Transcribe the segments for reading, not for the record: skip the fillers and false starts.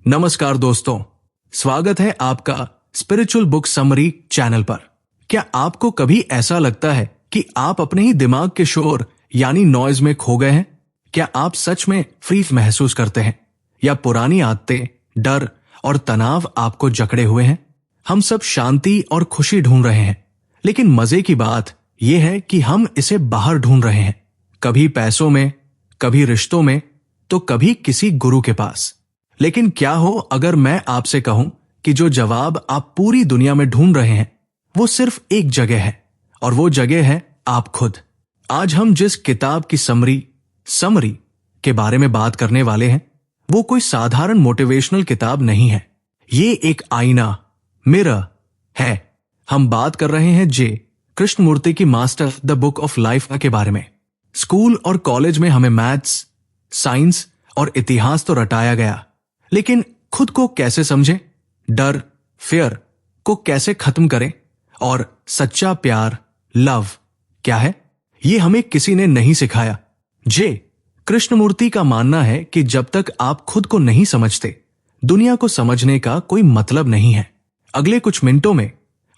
नमस्कार दोस्तों, स्वागत है आपका स्पिरिचुअल बुक समरी चैनल पर। क्या आपको कभी ऐसा लगता है कि आप अपने ही दिमाग के शोर यानी नॉइज में खो गए हैं? क्या आप सच में फ्री महसूस करते हैं या पुरानी आदतें, डर और तनाव आपको जकड़े हुए हैं? हम सब शांति और खुशी ढूंढ रहे हैं, लेकिन मजे की बात यह है कि हम इसे बाहर ढूंढ रहे हैं। कभी पैसों में, कभी रिश्तों में, तो कभी किसी गुरु के पास। लेकिन क्या हो अगर मैं आपसे कहूं कि जो जवाब आप पूरी दुनिया में ढूंढ रहे हैं वो सिर्फ एक जगह है, और वो जगह है आप खुद। आज हम जिस किताब की समरी के बारे में बात करने वाले हैं वो कोई साधारण मोटिवेशनल किताब नहीं है। ये एक आईना, मिरर है। हम बात कर रहे हैं जे कृष्णमूर्ति की master the book of life के बारे में। स्कूल और कॉलेज में हमें मैथ्स, साइंस और इतिहास तो रटाया गया, लेकिन खुद को कैसे समझें, डर, फियर को कैसे खत्म करें और सच्चा प्यार, लव क्या है, ये हमें किसी ने नहीं सिखाया। जे कृष्णमूर्ति का मानना है कि जब तक आप खुद को नहीं समझते, दुनिया को समझने का कोई मतलब नहीं है। अगले कुछ मिनटों में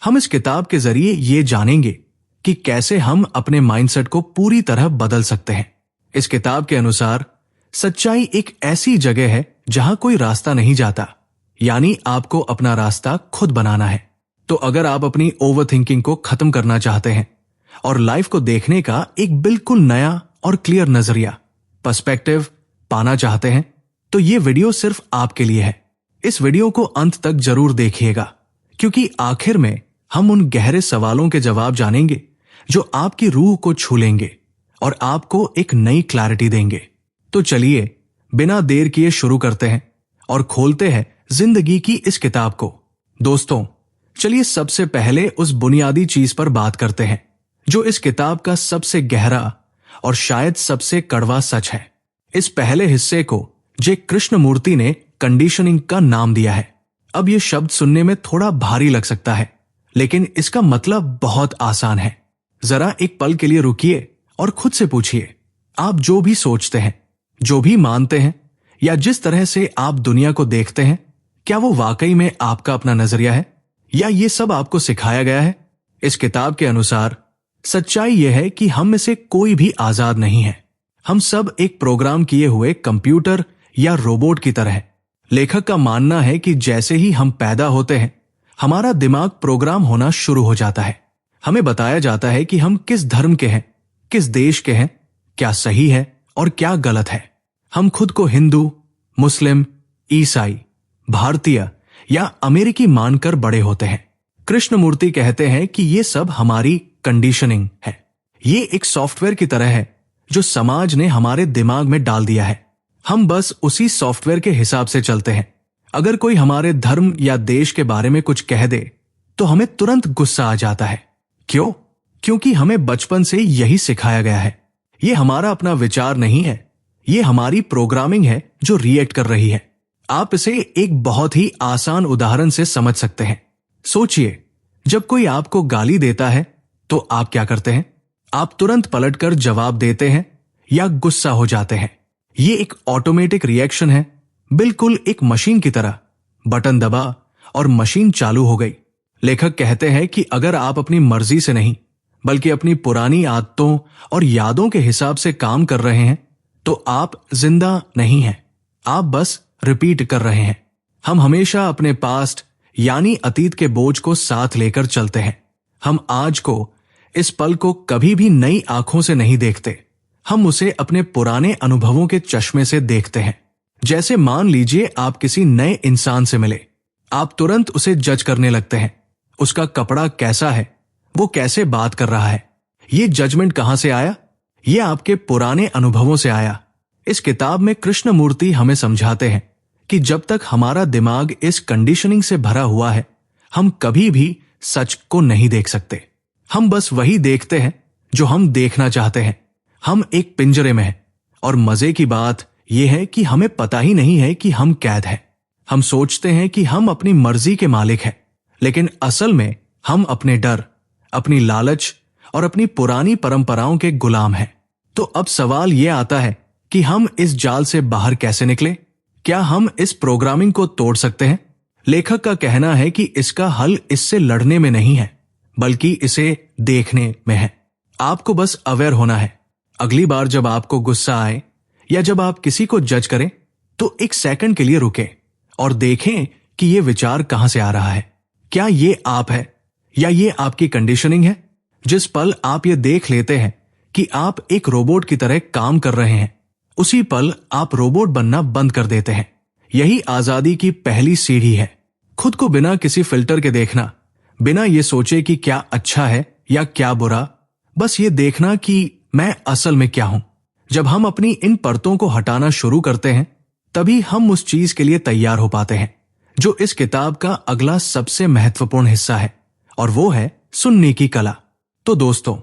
हम इस किताब के जरिए ये जानेंगे कि कैसे हम अपने माइंडसेट को पूरी तरह बदल सकते हैं। इस किताब के अनुसार सच्चाई एक ऐसी जगह है जहां कोई रास्ता नहीं जाता, यानी आपको अपना रास्ता खुद बनाना है। तो अगर आप अपनी ओवरथिंकिंग को खत्म करना चाहते हैं और लाइफ को देखने का एक बिल्कुल नया और क्लियर नजरिया, पर्सपेक्टिव पाना चाहते हैं, तो ये वीडियो सिर्फ आपके लिए है। इस वीडियो को अंत तक जरूर देखिएगा, क्योंकि आखिर में हम उन गहरे सवालों के जवाब जानेंगे जो आपकी रूह को छू लेंगे और आपको एक नई क्लैरिटी देंगे। तो चलिए बिना देर किए शुरू करते हैं और खोलते हैं जिंदगी की इस किताब को। दोस्तों, चलिए सबसे पहले उस बुनियादी चीज पर बात करते हैं जो इस किताब का सबसे गहरा और शायद सबसे कड़वा सच है। इस पहले हिस्से को जे कृष्णमूर्ति ने कंडीशनिंग का नाम दिया है। अब यह शब्द सुनने में थोड़ा भारी लग सकता है, लेकिन इसका मतलब बहुत आसान है। जरा एक पल के लिए रुकिए और खुद से पूछिए, आप जो भी सोचते हैं, जो भी मानते हैं, या जिस तरह से आप दुनिया को देखते हैं, क्या वो वाकई में आपका अपना नजरिया है या ये सब आपको सिखाया गया है? इस किताब के अनुसार सच्चाई यह है कि हम में से कोई भी आजाद नहीं है। हम सब एक प्रोग्राम किए हुए कंप्यूटर या रोबोट की तरह हैं। लेखक का मानना है कि जैसे ही हम पैदा होते हैं, हमारा दिमाग प्रोग्राम होना शुरू हो जाता है। हमें बताया जाता है कि हम किस धर्म के हैं, किस देश के हैं, क्या सही है और क्या गलत है। हम खुद को हिंदू, मुस्लिम, ईसाई, भारतीय या अमेरिकी मानकर बड़े होते हैं। कृष्णमूर्ति कहते हैं कि ये सब हमारी कंडीशनिंग है। ये एक सॉफ्टवेयर की तरह है जो समाज ने हमारे दिमाग में डाल दिया है। हम बस उसी सॉफ्टवेयर के हिसाब से चलते हैं। अगर कोई हमारे धर्म या देश के बारे में कुछ कह दे तो हमें तुरंत गुस्सा आ जाता है। क्यों? क्योंकि हमें बचपन से यही सिखाया गया है। ये हमारा अपना विचार नहीं है, ये हमारी प्रोग्रामिंग है जो रिएक्ट कर रही है। आप इसे एक बहुत ही आसान उदाहरण से समझ सकते हैं। सोचिए, जब कोई आपको गाली देता है तो आप क्या करते हैं? आप तुरंत पलटकर जवाब देते हैं या गुस्सा हो जाते हैं। ये एक ऑटोमेटिक रिएक्शन है, बिल्कुल एक मशीन की तरह। बटन दबा और मशीन चालू हो गई। लेखक कहते हैं कि अगर आप अपनी मर्जी से नहीं बल्कि अपनी पुरानी आदतों और यादों के हिसाब से काम कर रहे हैं तो आप जिंदा नहीं हैं, आप बस रिपीट कर रहे हैं। हम हमेशा अपने पास्ट यानी अतीत के बोझ को साथ लेकर चलते हैं। हम आज को, इस पल को कभी भी नई आंखों से नहीं देखते। हम उसे अपने पुराने अनुभवों के चश्मे से देखते हैं। जैसे मान लीजिए आप किसी नए इंसान से मिले, आप तुरंत उसे जज करने लगते हैं। उसका कपड़ा कैसा है, वो कैसे बात कर रहा है। ये जजमेंट कहां से आया? ये आपके पुराने अनुभवों से आया। इस किताब में कृष्णमूर्ति हमें समझाते हैं कि जब तक हमारा दिमाग इस कंडीशनिंग से भरा हुआ है, हम कभी भी सच को नहीं देख सकते। हम बस वही देखते हैं जो हम देखना चाहते हैं। हम एक पिंजरे में हैं, और मजे की बात यह है कि हमें पता ही नहीं है कि हम कैद हैं। हम सोचते हैं कि हम अपनी मर्जी के मालिक हैं, लेकिन असल में हम अपने डर, अपनी लालच और अपनी पुरानी परंपराओं के गुलाम हैं। तो अब सवाल यह आता है कि हम इस जाल से बाहर कैसे निकले? क्या हम इस प्रोग्रामिंग को तोड़ सकते हैं? लेखक का कहना है कि इसका हल इससे लड़ने में नहीं है, बल्कि इसे देखने में है। आपको बस अवेयर होना है। अगली बार जब आपको गुस्सा आए या जब आप किसी को जज करें, तो एक सेकंड के लिए रुकें और देखें कि यह विचार कहां से आ रहा है। क्या ये आप है या ये आपकी कंडीशनिंग है? जिस पल आप ये देख लेते हैं कि आप एक रोबोट की तरह काम कर रहे हैं, उसी पल आप रोबोट बनना बंद कर देते हैं। यही आजादी की पहली सीढ़ी है। खुद को बिना किसी फिल्टर के देखना, बिना ये सोचे कि क्या अच्छा है या क्या बुरा, बस ये देखना कि मैं असल में क्या हूं। जब हम अपनी इन परतों को हटाना शुरू करते हैं, तभी हम उस चीज के लिए तैयार हो पाते हैं जो इस किताब का अगला सबसे महत्वपूर्ण हिस्सा है, और वो है सुनने की कला। तो दोस्तों,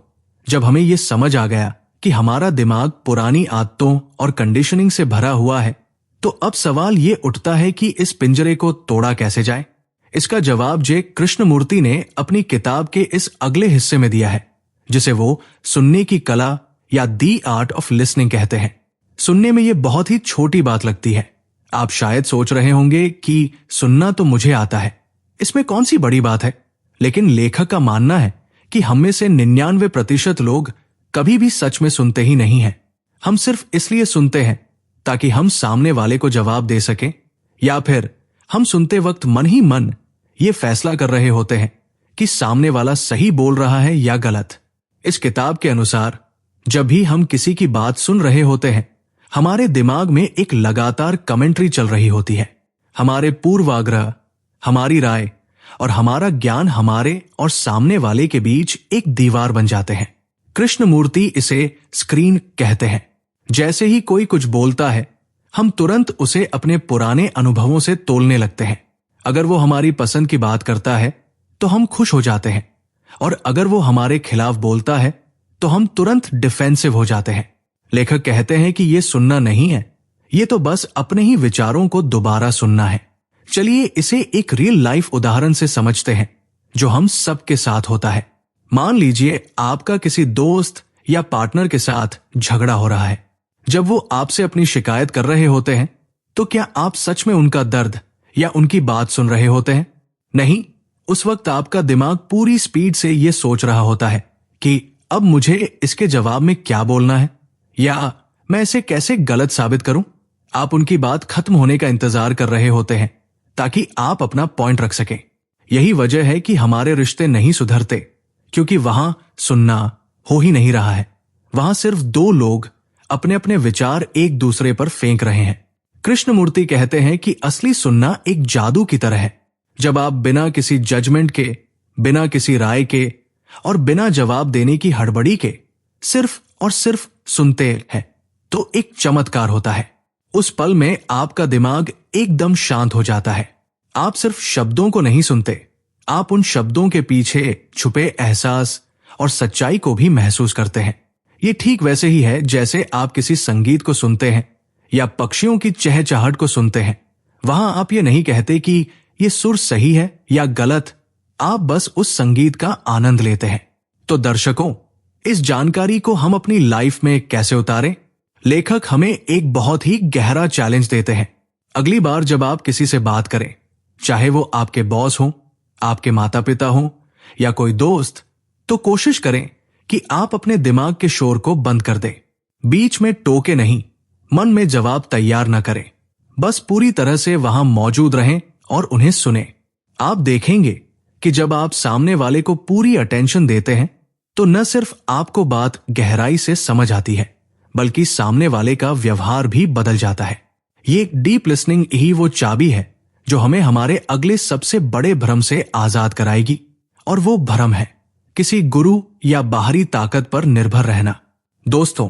जब हमें यह समझ आ गया कि हमारा दिमाग पुरानी आदतों और कंडीशनिंग से भरा हुआ है, तो अब सवाल ये उठता है कि इस पिंजरे को तोड़ा कैसे जाए। इसका जवाब जे कृष्णमूर्ति ने अपनी किताब के इस अगले हिस्से में दिया है, जिसे वो सुनने की कला या दी आर्ट ऑफ लिसनिंग कहते हैं। सुनने में ये बहुत ही छोटी बात लगती है। आप शायद सोच रहे होंगे कि सुनना तो मुझे आता है, इसमें कौन सी बड़ी बात है। लेकिन लेखक का मानना है कि हम में से 99% लोग कभी भी सच में सुनते ही नहीं हैं। हम सिर्फ इसलिए सुनते हैं ताकि हम सामने वाले को जवाब दे सकें, या फिर हम सुनते वक्त मन ही मन ये फैसला कर रहे होते हैं कि सामने वाला सही बोल रहा है या गलत। इस किताब के अनुसार जब भी हम किसी की बात सुन रहे होते हैं, हमारे दिमाग में एक लगातार कमेंट्री चल रही होती है। हमारे पूर्वाग्रह, हमारी राय और हमारा ज्ञान हमारे और सामने वाले के बीच एक दीवार बन जाते हैं। कृष्णमूर्ति इसे स्क्रीन कहते हैं। जैसे ही कोई कुछ बोलता है, हम तुरंत उसे अपने पुराने अनुभवों से तोलने लगते हैं। अगर वो हमारी पसंद की बात करता है तो हम खुश हो जाते हैं, और अगर वो हमारे खिलाफ बोलता है तो हम तुरंत डिफेंसिव हो जाते हैं। लेखक कहते हैं कि ये सुनना नहीं है, ये तो बस अपने ही विचारों को दोबारा सुनना है। चलिए इसे एक रियल लाइफ उदाहरण से समझते हैं, जो हम सबके साथ होता है। मान लीजिए आपका किसी दोस्त या पार्टनर के साथ झगड़ा हो रहा है। जब वो आपसे अपनी शिकायत कर रहे होते हैं, तो क्या आप सच में उनका दर्द या उनकी बात सुन रहे होते हैं? नहीं। उस वक्त आपका दिमाग पूरी स्पीड से ये सोच रहा होता है कि अब मुझे इसके जवाब में क्या बोलना है, या मैं इसे कैसे गलत साबित करूं। आप उनकी बात खत्म होने का इंतजार कर रहे होते हैं ताकि आप अपना पॉइंट रख सकें। यही वजह है कि हमारे रिश्ते नहीं सुधरते, क्योंकि वहां सुनना हो ही नहीं रहा है। वहां सिर्फ दो लोग अपने अपने विचार एक दूसरे पर फेंक रहे हैं। कृष्णमूर्ति कहते हैं कि असली सुनना एक जादू की तरह है। जब आप बिना किसी जजमेंट के, बिना किसी राय के और बिना जवाब देने की हड़बड़ी के सिर्फ और सिर्फ सुनते हैं, तो एक चमत्कार होता है। उस पल में आपका दिमाग एकदम शांत हो जाता है। आप सिर्फ शब्दों को नहीं सुनते, आप उन शब्दों के पीछे छुपे एहसास और सच्चाई को भी महसूस करते हैं। ये ठीक वैसे ही है जैसे आप किसी संगीत को सुनते हैं या पक्षियों की चहचहाहट को सुनते हैं। वहां आप ये नहीं कहते कि ये सुर सही है या गलत, आप बस उस संगीत का आनंद लेते हैं। तो दर्शकों, इस जानकारी को हम अपनी लाइफ में कैसे उतारें? लेखक हमें एक बहुत ही गहरा चैलेंज देते हैं। अगली बार जब आप किसी से बात करें, चाहे वो आपके बॉस हो, आपके माता पिता हो या कोई दोस्त, तो कोशिश करें कि आप अपने दिमाग के शोर को बंद कर दें। बीच में टोके नहीं, मन में जवाब तैयार न करें, बस पूरी तरह से वहां मौजूद रहें और उन्हें सुने। आप देखेंगे कि जब आप सामने वाले को पूरी अटेंशन देते हैं, तो न सिर्फ आपको बात गहराई से समझ आती है, बल्कि सामने वाले का व्यवहार भी बदल जाता है। ये डीप लिसनिंग ही वो चाबी है जो हमें हमारे अगले सबसे बड़े भ्रम से आजाद कराएगी, और वो भ्रम है किसी गुरु या बाहरी ताकत पर निर्भर रहना। दोस्तों,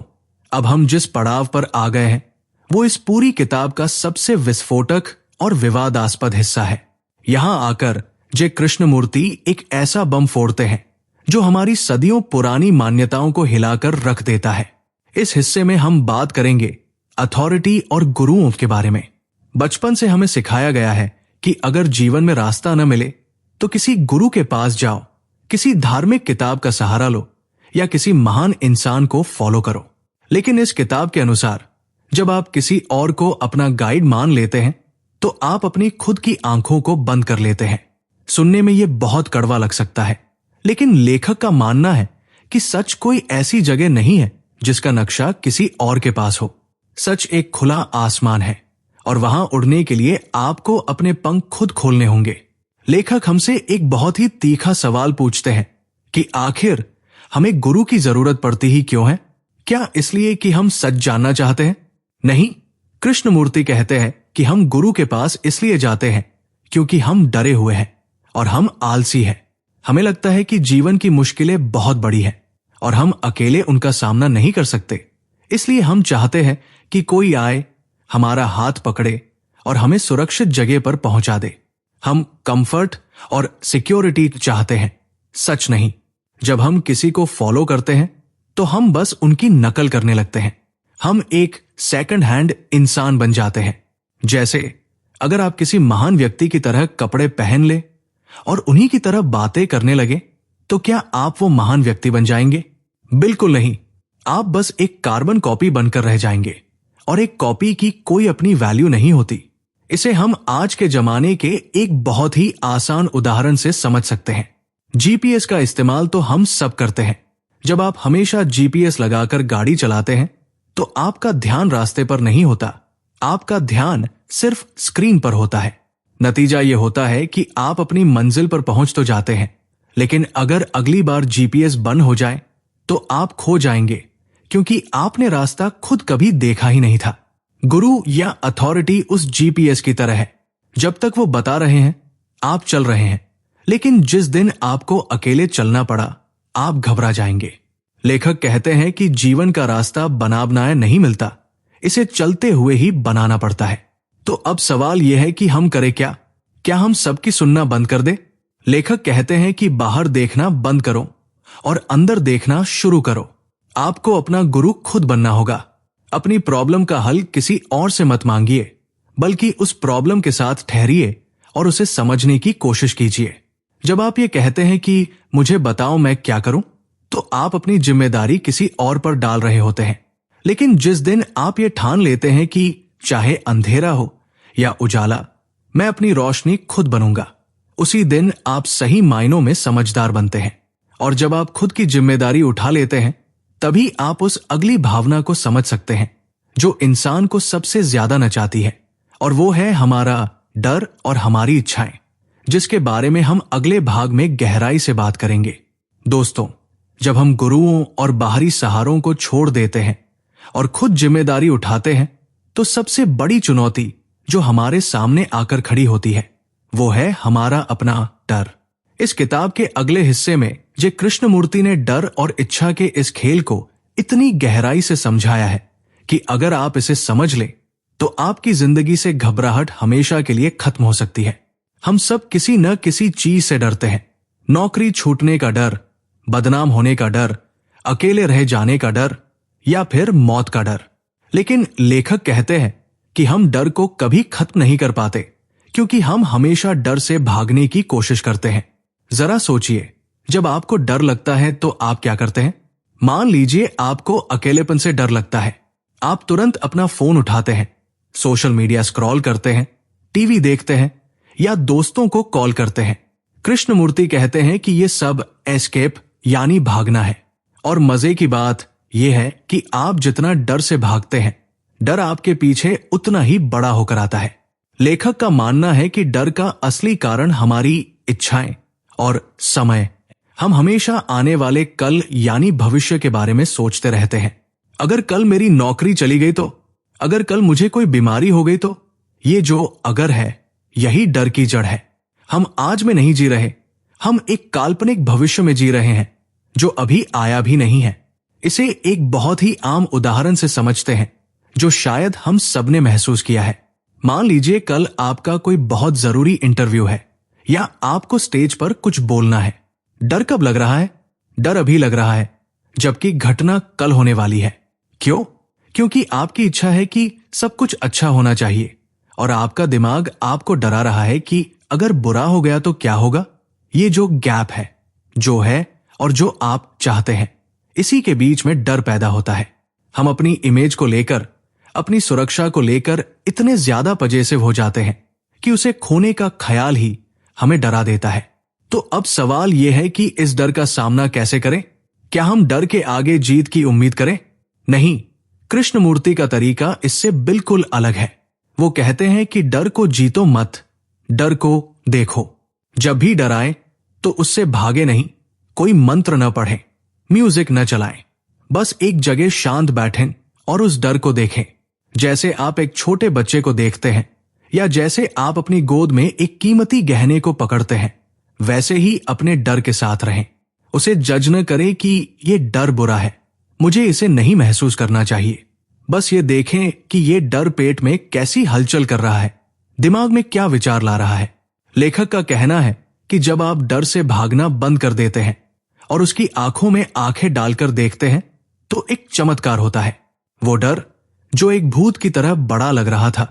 अब हम जिस पड़ाव पर आ गए हैं, वो इस पूरी किताब का सबसे विस्फोटक और विवादास्पद हिस्सा है। यहां आकर जे कृष्णमूर्ति एक ऐसा बम फोड़ते हैं जो हमारी सदियों पुरानी मान्यताओं को हिलाकर रख देता है। इस हिस्से में हम बात करेंगे अथॉरिटी और गुरुओं के बारे में। बचपन से हमें सिखाया गया है कि अगर जीवन में रास्ता न मिले तो किसी गुरु के पास जाओ, किसी धार्मिक किताब का सहारा लो या किसी महान इंसान को फॉलो करो। लेकिन इस किताब के अनुसार जब आप किसी और को अपना गाइड मान लेते हैं तो आप अपनी खुद की आंखों को बंद कर लेते हैं। सुनने में यह बहुत कड़वा लग सकता है, लेकिन लेखक का मानना है कि सच कोई ऐसी जगह नहीं है जिसका नक्शा किसी और के पास हो। सच एक खुला आसमान है और वहां उड़ने के लिए आपको अपने पंख खुद खोलने होंगे। लेखक हमसे एक बहुत ही तीखा सवाल पूछते हैं कि आखिर हमें गुरु की जरूरत पड़ती ही क्यों है? क्या इसलिए कि हम सच जानना चाहते हैं? नहीं, कृष्णमूर्ति कहते हैं कि हम गुरु के पास इसलिए जाते हैं क्योंकि हम डरे हुए हैं और हम आलसी हैं। हमें लगता है कि जीवन की मुश्किलें बहुत बड़ी हैं और हम अकेले उनका सामना नहीं कर सकते। इसलिए हम चाहते हैं कि कोई आए, हमारा हाथ पकड़े और हमें सुरक्षित जगह पर पहुंचा दे। हम कंफर्ट और सिक्योरिटी चाहते हैं, सच नहीं। जब हम किसी को फॉलो करते हैं तो हम बस उनकी नकल करने लगते हैं। हम एक सेकंड हैंड इंसान बन जाते हैं। जैसे अगर आप किसी महान व्यक्ति की तरह कपड़े पहन ले और उन्हीं की तरह बातें करने लगे तो क्या आप वो महान व्यक्ति बन जाएंगे? बिल्कुल नहीं। आप बस एक कार्बन कॉपी बनकर रह जाएंगे और एक कॉपी की कोई अपनी वैल्यू नहीं होती। इसे हम आज के जमाने के एक बहुत ही आसान उदाहरण से समझ सकते हैं। जीपीएस का इस्तेमाल तो हम सब करते हैं। जब आप हमेशा जीपीएस लगाकर गाड़ी चलाते हैं तो आपका ध्यान रास्ते पर नहीं होता, आपका ध्यान सिर्फ स्क्रीन पर होता है। नतीजा यह होता है कि आप अपनी मंजिल पर पहुंच तो जाते हैं, लेकिन अगर अगली बार जीपीएस बंद हो जाए तो आप खो जाएंगे क्योंकि आपने रास्ता खुद कभी देखा ही नहीं था। गुरु या अथॉरिटी उस जीपीएस की तरह है। जब तक वो बता रहे हैं आप चल रहे हैं, लेकिन जिस दिन आपको अकेले चलना पड़ा आप घबरा जाएंगे। लेखक कहते हैं कि जीवन का रास्ता बना बनाया नहीं मिलता, इसे चलते हुए ही बनाना पड़ता है। तो अब सवाल यह है कि हम करें क्या? क्या हम सबकी सुनना बंद कर दें? लेखक कहते हैं कि बाहर देखना बंद करो और अंदर देखना शुरू करो। आपको अपना गुरु खुद बनना होगा। अपनी प्रॉब्लम का हल किसी और से मत मांगिए, बल्कि उस प्रॉब्लम के साथ ठहरिए और उसे समझने की कोशिश कीजिए। जब आप ये कहते हैं कि मुझे बताओ मैं क्या करूं, तो आप अपनी जिम्मेदारी किसी और पर डाल रहे होते हैं। लेकिन जिस दिन आप ये ठान लेते हैं कि चाहे अंधेरा हो या उजाला, मैं अपनी रोशनी खुद बनूंगा, उसी दिन आप सही मायनों में समझदार बनते हैं। और जब आप खुद की जिम्मेदारी उठा लेते हैं, तभी आप उस अगली भावना को समझ सकते हैं जो इंसान को सबसे ज्यादा नचाती है, और वो है हमारा डर और हमारी इच्छाएं, जिसके बारे में हम अगले भाग में गहराई से बात करेंगे। दोस्तों, जब हम गुरुओं और बाहरी सहारों को छोड़ देते हैं और खुद जिम्मेदारी उठाते हैं, तो सबसे बड़ी चुनौती जो हमारे सामने आकर खड़ी होती है वो है हमारा अपना डर। इस किताब के अगले हिस्से में जे कृष्णमूर्ति ने डर और इच्छा के इस खेल को इतनी गहराई से समझाया है कि अगर आप इसे समझ लें तो आपकी जिंदगी से घबराहट हमेशा के लिए खत्म हो सकती है। हम सब किसी न किसी चीज से डरते हैं। नौकरी छूटने का डर, बदनाम होने का डर, अकेले रह जाने का डर या फिर मौत का डर। लेकिन लेखक कहते हैं कि हम डर को कभी खत्म नहीं कर पाते, क्योंकि हम हमेशा डर से भागने की कोशिश करते हैं। जरा सोचिए, जब आपको डर लगता है तो आप क्या करते हैं? मान लीजिए आपको अकेलेपन से डर लगता है। आप तुरंत अपना फोन उठाते हैं, सोशल मीडिया स्क्रॉल करते हैं, टीवी देखते हैं या दोस्तों को कॉल करते हैं। कृष्णमूर्ति कहते हैं कि यह सब एस्केप यानी भागना है। और मजे की बात यह है कि आप जितना डर से भागते हैं, डर आपके पीछे उतना ही बड़ा होकर आता है। लेखक का मानना है कि डर का असली कारण हमारी इच्छाएं और समय। हम हमेशा आने वाले कल यानी भविष्य के बारे में सोचते रहते हैं। अगर कल मेरी नौकरी चली गई तो, अगर कल मुझे कोई बीमारी हो गई तो, ये जो अगर है यही डर की जड़ है। हम आज में नहीं जी रहे, हम एक काल्पनिक भविष्य में जी रहे हैं जो अभी आया भी नहीं है। इसे एक बहुत ही आम उदाहरण से समझते हैं जो शायद हम सबने महसूस किया है। मान लीजिए कल आपका कोई बहुत जरूरी इंटरव्यू है या आपको स्टेज पर कुछ बोलना है। डर कब लग रहा है? डर अभी लग रहा है, जबकि घटना कल होने वाली है। क्यों? क्योंकि आपकी इच्छा है कि सब कुछ अच्छा होना चाहिए और आपका दिमाग आपको डरा रहा है कि अगर बुरा हो गया तो क्या होगा। ये जो गैप है, जो है और जो आप चाहते हैं, इसी के बीच में डर पैदा होता है। हम अपनी इमेज को लेकर, अपनी सुरक्षा को लेकर इतने ज्यादा पजेसिव हो जाते हैं कि उसे खोने का ख्याल ही हमें डरा देता है। तो अब सवाल यह है कि इस डर का सामना कैसे करें? क्या हम डर के आगे जीत की उम्मीद करें? नहीं, कृष्णमूर्ति का तरीका इससे बिल्कुल अलग है। वो कहते हैं कि डर को जीतो मत, डर को देखो। जब भी डराए तो उससे भागे नहीं, कोई मंत्र न पढ़ें, म्यूजिक न चलाएं, बस एक जगह शांत बैठें और उस डर को देखें, जैसे आप एक छोटे बच्चे को देखते हैं या जैसे आप अपनी गोद में एक कीमती गहने को पकड़ते हैं। वैसे ही अपने डर के साथ रहें। उसे जज न करें कि ये डर बुरा है, मुझे इसे नहीं महसूस करना चाहिए। बस ये देखें कि ये डर पेट में कैसी हलचल कर रहा है, दिमाग में क्या विचार ला रहा है। लेखक का कहना है कि जब आप डर से भागना बंद कर देते हैं और उसकी आंखों में आंखें डालकर देखते हैं तो एक चमत्कार होता है। वो डर जो एक भूत की तरह बड़ा लग रहा था,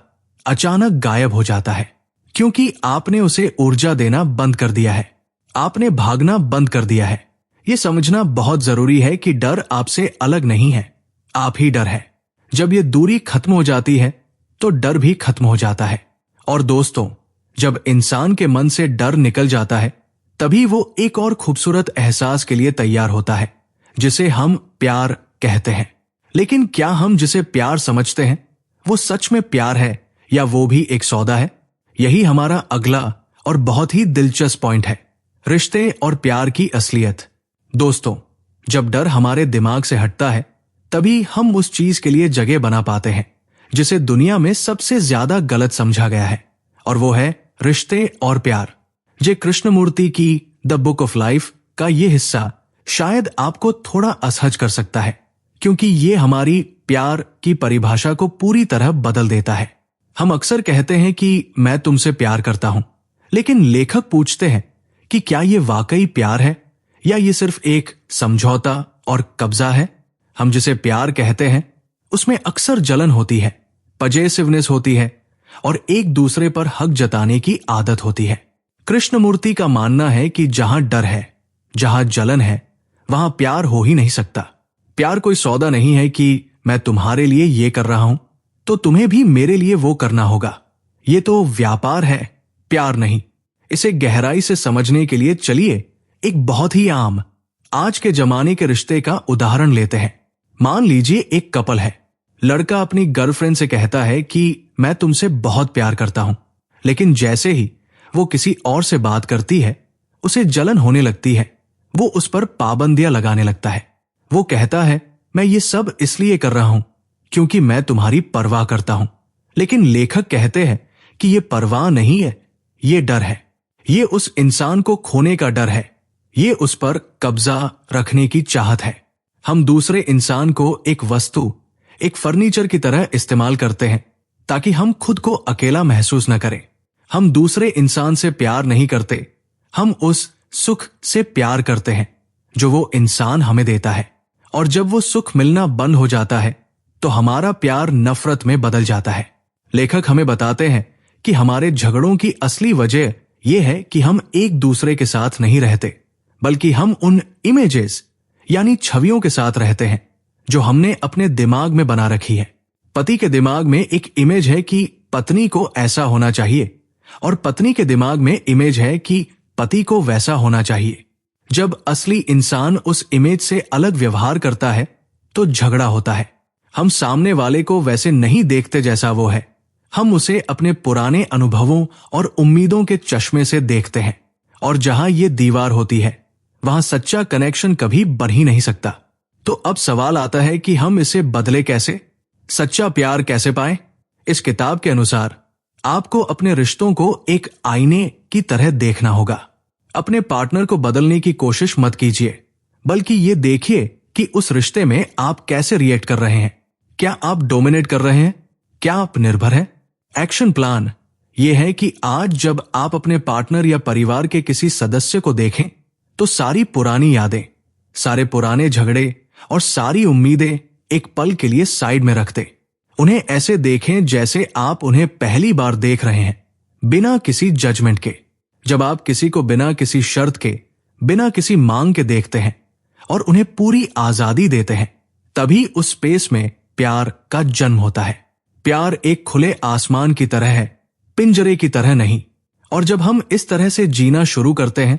अचानक गायब हो जाता है, क्योंकि आपने उसे ऊर्जा देना बंद कर दिया है। आपने भागना बंद कर दिया है। यह समझना बहुत जरूरी है कि डर आपसे अलग नहीं है, आप ही डर है। जब ये दूरी खत्म हो जाती है तो डर भी खत्म हो जाता है। और दोस्तों, जब इंसान के मन से डर निकल जाता है तभी वो एक और खूबसूरत एहसास के लिए तैयार होता है, जिसे हम प्यार कहते हैं। लेकिन क्या हम जिसे प्यार समझते हैं वो सच में प्यार है या वो भी एक सौदा है? यही हमारा अगला और बहुत ही दिलचस्प पॉइंट है, रिश्ते और प्यार की असलियत। दोस्तों, जब डर हमारे दिमाग से हटता है तभी हम उस चीज के लिए जगह बना पाते हैं जिसे दुनिया में सबसे ज्यादा गलत समझा गया है, और वो है रिश्ते और प्यार। जे कृष्णमूर्ति की द बुक ऑफ लाइफ का ये हिस्सा शायद आपको थोड़ा असहज कर सकता है, क्योंकि ये हमारी प्यार की परिभाषा को पूरी तरह बदल देता है। हम अक्सर कहते हैं कि मैं तुमसे प्यार करता हूं, लेकिन लेखक पूछते हैं कि क्या ये वाकई प्यार है या ये सिर्फ एक समझौता और कब्जा है? हम जिसे प्यार कहते हैं उसमें अक्सर जलन होती है, पजेसिवनेस होती है और एक दूसरे पर हक जताने की आदत होती है। कृष्णमूर्ति का मानना है कि जहां डर है, जहां जलन है, वहां प्यार हो ही नहीं सकता। प्यार कोई सौदा नहीं है कि मैं तुम्हारे लिए ये कर रहा हूं तो तुम्हें भी मेरे लिए वो करना होगा। ये तो व्यापार है, प्यार नहीं। इसे गहराई से समझने के लिए चलिए एक बहुत ही आम आज के जमाने के रिश्ते का उदाहरण लेते हैं। मान लीजिए एक कपल है। लड़का अपनी गर्लफ्रेंड से कहता है कि मैं तुमसे बहुत प्यार करता हूं, लेकिन जैसे ही वो किसी और से बात करती है उसे जलन होने लगती है। वो उस पर पाबंदियां लगाने लगता है। वो कहता है, मैं ये सब इसलिए कर रहा हूं क्योंकि मैं तुम्हारी परवाह करता हूं। लेकिन लेखक कहते हैं कि ये परवाह नहीं है, ये डर है। ये उस इंसान को खोने का डर है, ये उस पर कब्जा रखने की चाहत है। हम दूसरे इंसान को एक वस्तु, एक फर्नीचर की तरह इस्तेमाल करते हैं ताकि हम खुद को अकेला महसूस न करें। हम दूसरे इंसान से प्यार नहीं करते, हम उस सुख से प्यार करते हैं जो वो इंसान हमें देता है। और जब वो सुख मिलना बंद हो जाता है तो हमारा प्यार नफरत में बदल जाता है। लेखक हमें बताते हैं कि हमारे झगड़ों की असली वजह यह है कि हम एक दूसरे के साथ नहीं रहते, बल्कि हम उन इमेजेस यानी छवियों के साथ रहते हैं जो हमने अपने दिमाग में बना रखी है। पति के दिमाग में एक इमेज है कि पत्नी को ऐसा होना चाहिए, और पत्नी के दिमाग में इमेज है कि पति को वैसा होना चाहिए। जब असली इंसान उस इमेज से अलग व्यवहार करता है तो झगड़ा होता है। हम सामने वाले को वैसे नहीं देखते जैसा वो है, हम उसे अपने पुराने अनुभवों और उम्मीदों के चश्मे से देखते हैं। और जहां ये दीवार होती है वहां सच्चा कनेक्शन कभी बन ही नहीं सकता। तो अब सवाल आता है कि हम इसे बदले कैसे, सच्चा प्यार कैसे पाएं? इस किताब के अनुसार आपको अपने रिश्तों को एक आईने की तरह देखना होगा। अपने पार्टनर को बदलने की कोशिश मत कीजिए, बल्कि ये देखिए कि उस रिश्ते में आप कैसे रिएक्ट कर रहे हैं। क्या आप डोमिनेट कर रहे हैं? क्या आप निर्भर हैं? एक्शन प्लान यह है कि आज जब आप अपने पार्टनर या परिवार के किसी सदस्य को देखें तो सारी पुरानी यादें, सारे पुराने झगड़े और सारी उम्मीदें एक पल के लिए साइड में रख दें। उन्हें ऐसे देखें जैसे आप उन्हें पहली बार देख रहे हैं, बिना किसी जजमेंट के। जब आप किसी को बिना किसी शर्त के, बिना किसी मांग के देखते हैं और उन्हें पूरी आजादी देते हैं, तभी उस स्पेस में प्यार का जन्म होता है। प्यार एक खुले आसमान की तरह है, पिंजरे की तरह नहीं। और जब हम इस तरह से जीना शुरू करते हैं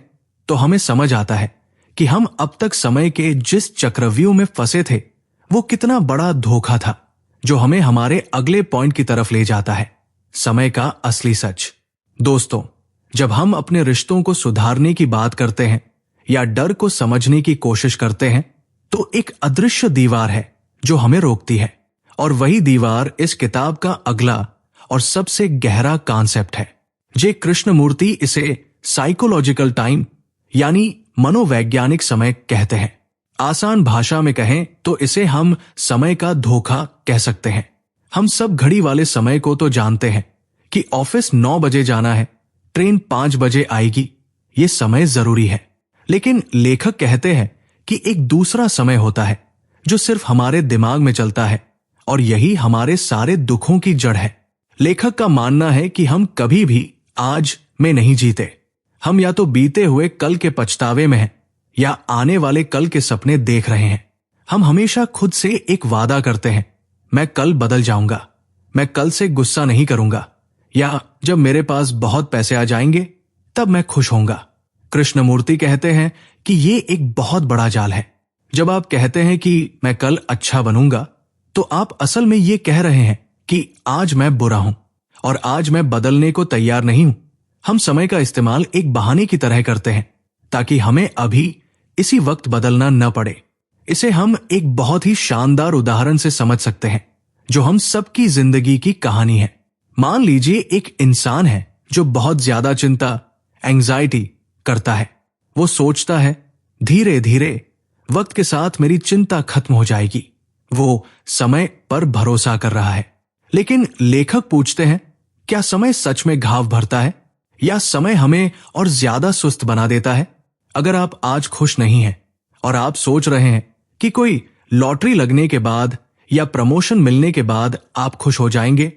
तो हमें समझ आता है कि हम अब तक समय के जिस चक्रव्यूह में फंसे थे वो कितना बड़ा धोखा था, जो हमें हमारे अगले पॉइंट की तरफ ले जाता है, समय का असली सच। दोस्तों, जब हम अपने रिश्तों को सुधारने की बात करते हैं या डर को समझने की कोशिश करते हैं तो एक अदृश्य दीवार है जो हमें रोकती है, और वही दीवार इस किताब का अगला और सबसे गहरा कॉन्सेप्ट है। जे कृष्णमूर्ति इसे साइकोलॉजिकल टाइम यानी मनोवैज्ञानिक समय कहते हैं। आसान भाषा में कहें तो इसे हम समय का धोखा कह सकते हैं। हम सब घड़ी वाले समय को तो जानते हैं कि ऑफिस 9 बजे जाना है, ट्रेन 5 बजे आएगी, ये समय जरूरी है। लेकिन लेखक कहते हैं कि एक दूसरा समय होता है जो सिर्फ हमारे दिमाग में चलता है, और यही हमारे सारे दुखों की जड़ है। लेखक का मानना है कि हम कभी भी आज में नहीं जीते। हम या तो बीते हुए कल के पछतावे में हैं या आने वाले कल के सपने देख रहे हैं। हम हमेशा खुद से एक वादा करते हैं, मैं कल बदल जाऊंगा, मैं कल से गुस्सा नहीं करूंगा, या जब मेरे पास बहुत पैसे आ जाएंगे तब मैं खुश होऊंगा। कृष्णमूर्ति कहते हैं कि ये एक बहुत बड़ा जाल है। जब आप कहते हैं कि मैं कल अच्छा बनूंगा तो आप असल में ये कह रहे हैं कि आज मैं बुरा हूं और आज मैं बदलने को तैयार नहीं हूं। हम समय का इस्तेमाल एक बहाने की तरह करते हैं ताकि हमें अभी इसी वक्त बदलना न पड़े। इसे हम एक बहुत ही शानदार उदाहरण से समझ सकते हैं जो हम सबकी जिंदगी की कहानी है। मान लीजिए एक इंसान है जो बहुत ज्यादा चिंता, एंजाइटी करता है। वो सोचता है धीरे धीरे वक्त के साथ मेरी चिंता खत्म हो जाएगी। वो समय पर भरोसा कर रहा है। लेकिन लेखक पूछते हैं, क्या समय सच में घाव भरता है या समय हमें और ज्यादा सुस्त बना देता है? अगर आप आज खुश नहीं हैं और आप सोच रहे हैं कि कोई लॉटरी लगने के बाद या प्रमोशन मिलने के बाद आप खुश हो जाएंगे,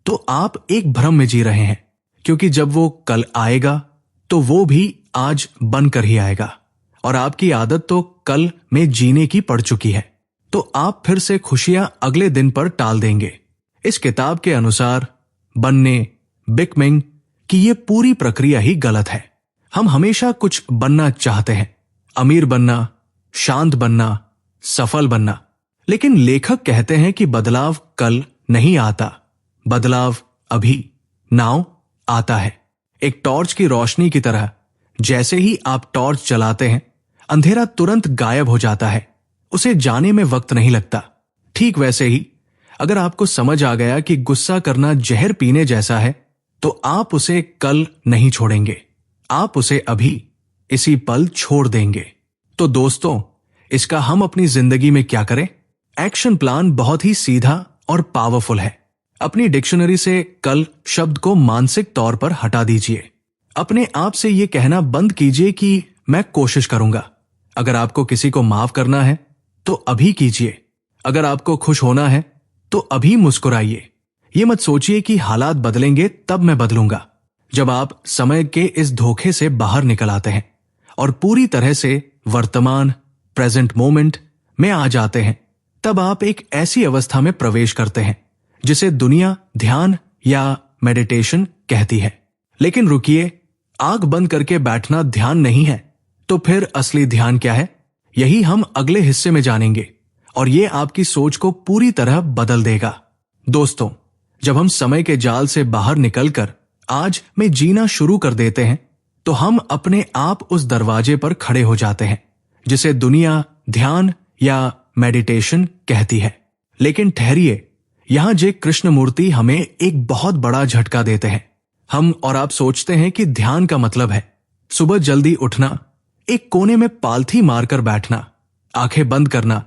तो आप एक भ्रम में जी रहे हैं, क्योंकि जब वो कल आएगा तो वो भी आज बनकर ही आएगा, और आपकी आदत तो कल में जीने की पड़ चुकी है। तो आप फिर से खुशियां अगले दिन पर टाल देंगे। इस किताब के अनुसार बनने, बिकमिंग की ये पूरी प्रक्रिया ही गलत है। हम हमेशा कुछ बनना चाहते हैं, अमीर बनना, शांत बनना, सफल बनना। लेकिन लेखक कहते हैं कि बदलाव कल नहीं आता, बदलाव अभी नाउ आता है। एक टॉर्च की रोशनी की तरह जैसे ही आप टॉर्च जलाते हैं, अंधेरा तुरंत गायब हो जाता है, उसे जाने में वक्त नहीं लगता। ठीक वैसे ही अगर आपको समझ आ गया कि गुस्सा करना जहर पीने जैसा है, तो आप उसे कल नहीं छोड़ेंगे, आप उसे अभी इसी पल छोड़ देंगे। तो दोस्तों, इसका हम अपनी जिंदगी में क्या करें? एक्शन प्लान बहुत ही सीधा और पावरफुल है। अपनी डिक्शनरी से कल शब्द को मानसिक तौर पर हटा दीजिए। अपने आप से यह कहना बंद कीजिए कि मैं कोशिश करूंगा। अगर आपको किसी को माफ करना है तो अभी कीजिए। अगर आपको खुश होना है तो अभी मुस्कुराइए। ये मत सोचिए कि हालात बदलेंगे तब मैं बदलूंगा। जब आप समय के इस धोखे से बाहर निकल आते हैं और पूरी तरह से वर्तमान प्रेजेंट मोमेंट में आ जाते हैं, तब आप एक ऐसी अवस्था में प्रवेश करते हैं जिसे दुनिया ध्यान या मेडिटेशन कहती है। लेकिन रुकिए, आंख बंद करके बैठना ध्यान नहीं है, तो फिर असली ध्यान क्या है? यही हम अगले हिस्से में जानेंगे, और ये आपकी सोच को पूरी तरह बदल देगा। दोस्तों, जब हम समय के जाल से बाहर निकलकर आज में जीना शुरू कर देते हैं, तो हम अपने आप उस दरवाजे पर खड़े हो जाते हैं जिसे दुनिया ध्यान या मेडिटेशन कहती है। लेकिन ठहरिए, यहां जे कृष्णमूर्ति हमें एक बहुत बड़ा झटका देते हैं। हम और आप सोचते हैं कि ध्यान का मतलब है सुबह जल्दी उठना, एक कोने में पालथी मारकर बैठना, आंखें बंद करना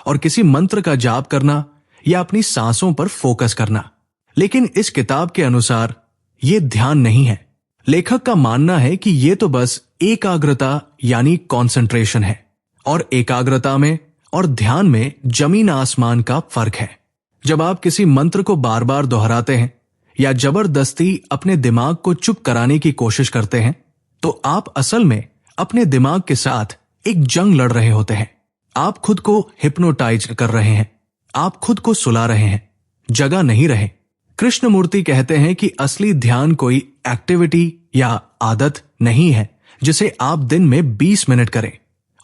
और किसी मंत्र का जाप करना या अपनी सांसों पर फोकस करना। लेकिन इस किताब के अनुसार ये ध्यान नहीं है। लेखक का मानना है कि ये तो बस एकाग्रता यानी कॉन्सेंट्रेशन है, और एकाग्रता में और ध्यान में जमीन आसमान का फर्क है। जब आप किसी मंत्र को बार बार दोहराते हैं या जबरदस्ती अपने दिमाग को चुप कराने की कोशिश करते हैं, तो आप असल में अपने दिमाग के साथ एक जंग लड़ रहे होते हैं। आप खुद को हिप्नोटाइज कर रहे हैं, आप खुद को सुला रहे हैं, जगा नहीं रहे। कृष्णमूर्ति कहते हैं कि असली ध्यान कोई एक्टिविटी या आदत नहीं है जिसे आप दिन में 20 मिनट करें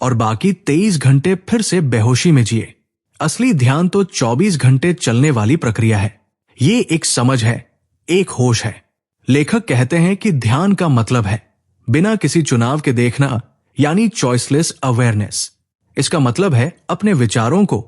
और बाकी 23 घंटे फिर से बेहोशी में जिए। असली ध्यान तो 24 घंटे चलने वाली प्रक्रिया है। ये एक समझ है, एक होश है। लेखक कहते हैं कि ध्यान का मतलब है बिना किसी चुनाव के देखना, यानी चॉइसलेस अवेयरनेस। इसका मतलब है अपने विचारों को,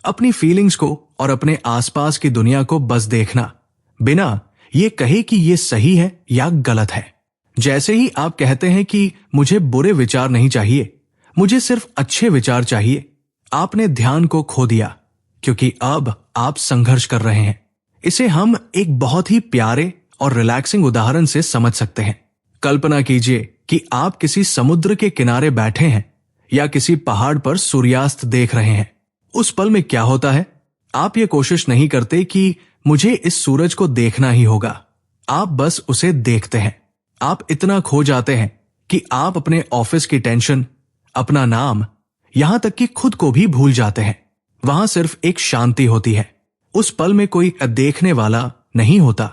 अपनी फीलिंग्स को और अपने आसपास की दुनिया को बस देखना, बिना ये कहे कि ये सही है या गलत है। जैसे ही आप कहते हैं कि मुझे बुरे विचार नहीं चाहिए, मुझे सिर्फ अच्छे विचार चाहिए, आपने ध्यान को खो दिया, क्योंकि अब आप संघर्ष कर रहे हैं। इसे हम एक बहुत ही प्यारे और रिलैक्सिंग उदाहरण से समझ सकते हैं। कल्पना कीजिए कि आप किसी समुद्र के किनारे बैठे हैं या किसी पहाड़ पर सूर्यास्त देख रहे हैं। उस पल में क्या होता है? आप ये कोशिश नहीं करते कि मुझे इस सूरज को देखना ही होगा। आप बस उसे देखते हैं। आप इतना खो जाते हैं कि आप अपने ऑफिस की टेंशन, अपना नाम, यहां तक कि खुद को भी भूल जाते हैं। वहां सिर्फ एक शांति होती है। उस पल में कोई देखने वाला नहीं होता,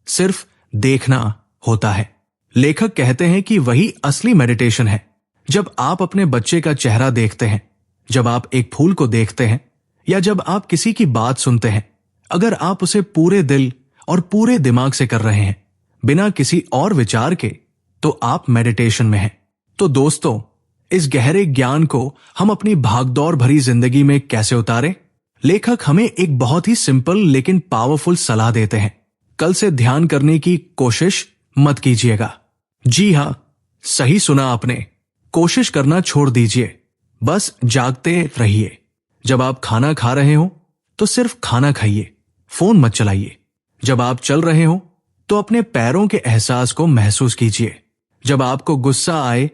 सिर्फ देखना होता है। लेखक कहते हैं कि वही असली मेडिटेशन है। जब आप अपने बच्चे का चेहरा देखते हैं, जब आप एक फूल को देखते हैं या जब आप किसी की बात सुनते हैं, अगर आप उसे पूरे दिल और पूरे दिमाग से कर रहे हैं, बिना किसी और विचार के, तो आप मेडिटेशन में हैं। तो दोस्तों, इस गहरे ज्ञान को हम अपनी भागदौड़ भरी जिंदगी में कैसे उतारें? लेखक हमें एक बहुत ही सिंपल लेकिन पावरफुल सलाह देते हैं। कल से ध्यान करने की कोशिश मत कीजिएगा। जी हां, सही सुना आपने। कोशिश करना छोड़ दीजिए, बस जागते रहिए। जब आप खाना खा रहे हो तो सिर्फ खाना खाइए, फोन मत चलाइए। जब आप चल रहे हो तो अपने पैरों के एहसास को महसूस कीजिए। जब आपको गुस्सा आए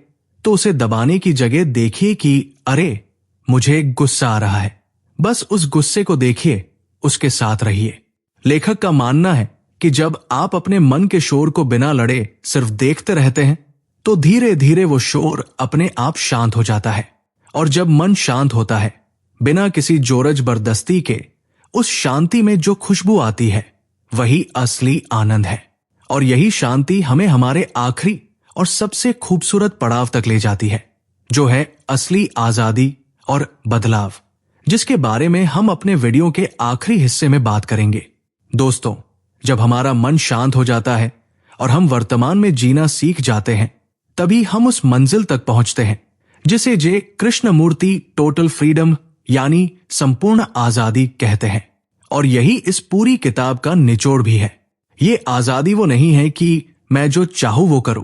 तो उसे दबाने की जगह देखिए कि अरे, मुझे गुस्सा आ रहा है। बस उस गुस्से को देखिए, उसके साथ रहिए। लेखक का मानना है कि जब आप अपने मन के शोर को बिना लड़े सिर्फ देखते रहते हैं, तो धीरे धीरे वो शोर अपने आप शांत हो जाता है। और जब मन शांत होता है, बिना किसी जोर जबरदस्ती के, उस शांति में जो खुशबू आती है, वही असली आनंद है। और यही शांति हमें हमारे आखिरी और सबसे खूबसूरत पड़ाव तक ले जाती है, जो है असली आजादी और बदलाव, जिसके बारे में हम अपने वीडियो के आखिरी हिस्से में बात करेंगे। दोस्तों, जब हमारा मन शांत हो जाता है और हम वर्तमान में जीना सीख जाते हैं, तभी हम उस मंजिल तक पहुंचते हैं जिसे जे कृष्णमूर्ति टोटल फ्रीडम यानी संपूर्ण आजादी कहते हैं। और यही इस पूरी किताब का निचोड़ भी है। ये आजादी वो नहीं है कि मैं जो चाहूं वो करूं।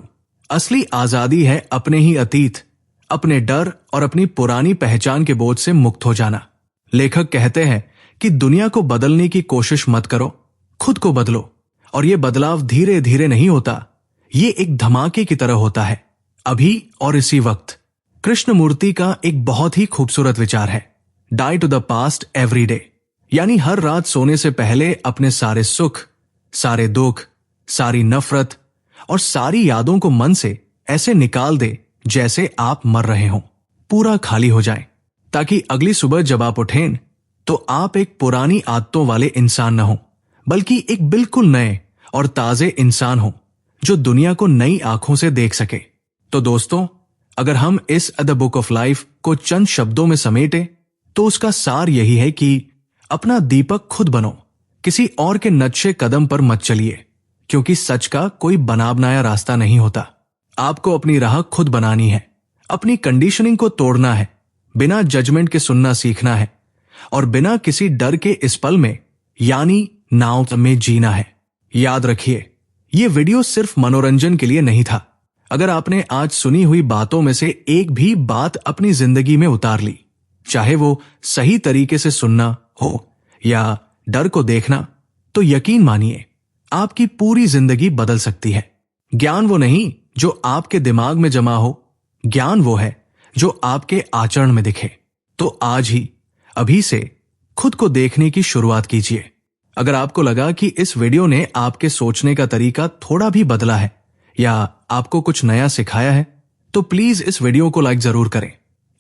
असली आजादी है अपने ही अतीत, अपने डर और अपनी पुरानी पहचान के बोझ से मुक्त हो जाना। लेखक कहते हैं कि दुनिया को बदलने की कोशिश मत करो, खुद को बदलो। और ये बदलाव धीरे धीरे नहीं होता, ये एक धमाके की तरह होता है, अभी और इसी वक्त। कृष्णमूर्ति का एक बहुत ही खूबसूरत विचार है, die to the past every day, यानी हर रात सोने से पहले अपने सारे सुख, सारे दुख, सारी नफरत और सारी यादों को मन से ऐसे निकाल दे जैसे आप मर रहे हों, पूरा खाली हो जाए, ताकि अगली सुबह जब आप उठें तो आप एक पुरानी आदतों वाले इंसान न हो, बल्कि एक बिल्कुल नए और ताजे इंसान हो जो दुनिया को नई आंखों से देख सके। तो दोस्तों, अगर हम इस द बुक ऑफ लाइफ को चंद शब्दों में समेटे तो उसका सार यही है कि अपना दीपक खुद बनो, किसी और के नक्शे कदम पर मत चलिए, क्योंकि सच का कोई बना बनाया रास्ता नहीं होता। आपको अपनी राह खुद बनानी है, अपनी कंडीशनिंग को तोड़ना है, बिना जजमेंट के सुनना सीखना है और बिना किसी डर के इस पल में यानी नाव में जीना है। याद रखिए, ये वीडियो सिर्फ मनोरंजन के लिए नहीं था। अगर आपने आज सुनी हुई बातों में से एक भी बात अपनी जिंदगी में उतार ली, चाहे वो सही तरीके से सुनना हो या डर को देखना, तो यकीन मानिए आपकी पूरी जिंदगी बदल सकती है। ज्ञान वो नहीं जो आपके दिमाग में जमा हो, ज्ञान वो है जो आपके आचरण में दिखे। तो आज ही, अभी से खुद को देखने की शुरुआत कीजिए। अगर आपको लगा कि इस वीडियो ने आपके सोचने का तरीका थोड़ा भी बदला है या आपको कुछ नया सिखाया है, तो प्लीज इस वीडियो को लाइक जरूर करें।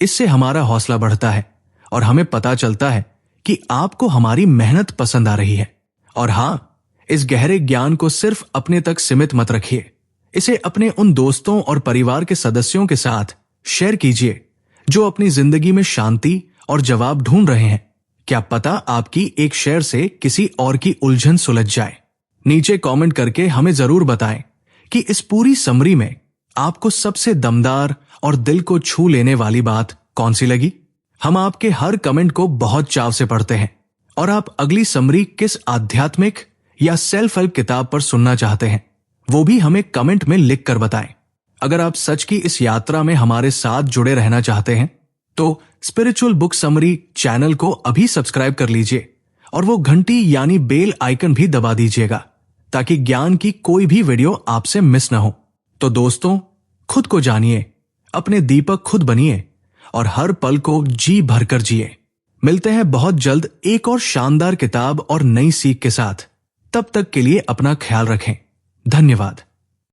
इससे हमारा हौसला बढ़ता है और हमें पता चलता है कि आपको हमारी मेहनत पसंद आ रही है। और हां, इस गहरे ज्ञान को सिर्फ अपने तक सीमित मत रखिए, इसे अपने उन दोस्तों और परिवार के सदस्यों के साथ शेयर कीजिए जो अपनी जिंदगी में शांति और जवाब ढूंढ रहे हैं। क्या पता आपकी एक शेयर से किसी और की उलझन सुलझ जाए। नीचे कमेंट करके हमें जरूर बताएं कि इस पूरी समरी में आपको सबसे दमदार और दिल को छू लेने वाली बात कौन सी लगी। हम आपके हर कमेंट को बहुत चाव से पढ़ते हैं और आप अगली समरी किस आध्यात्मिक या सेल्फ हेल्प किताब पर सुनना चाहते हैं वो भी हमें कमेंट में लिख कर बताएं। अगर आप सच की इस यात्रा में हमारे साथ जुड़े रहना चाहते हैं तो स्पिरिचुअल बुक समरी चैनल को अभी सब्सक्राइब कर लीजिए और वो घंटी यानी बेल आइकन भी दबा दीजिएगा ताकि ज्ञान की कोई भी वीडियो आपसे मिस ना हो। तो दोस्तों, खुद को जानिए, अपने दीपक खुद बनिए और हर पल को जी भरकर जिए। मिलते हैं बहुत जल्द एक और शानदार किताब और नई सीख के साथ। तब तक के लिए अपना ख्याल रखें। धन्यवाद।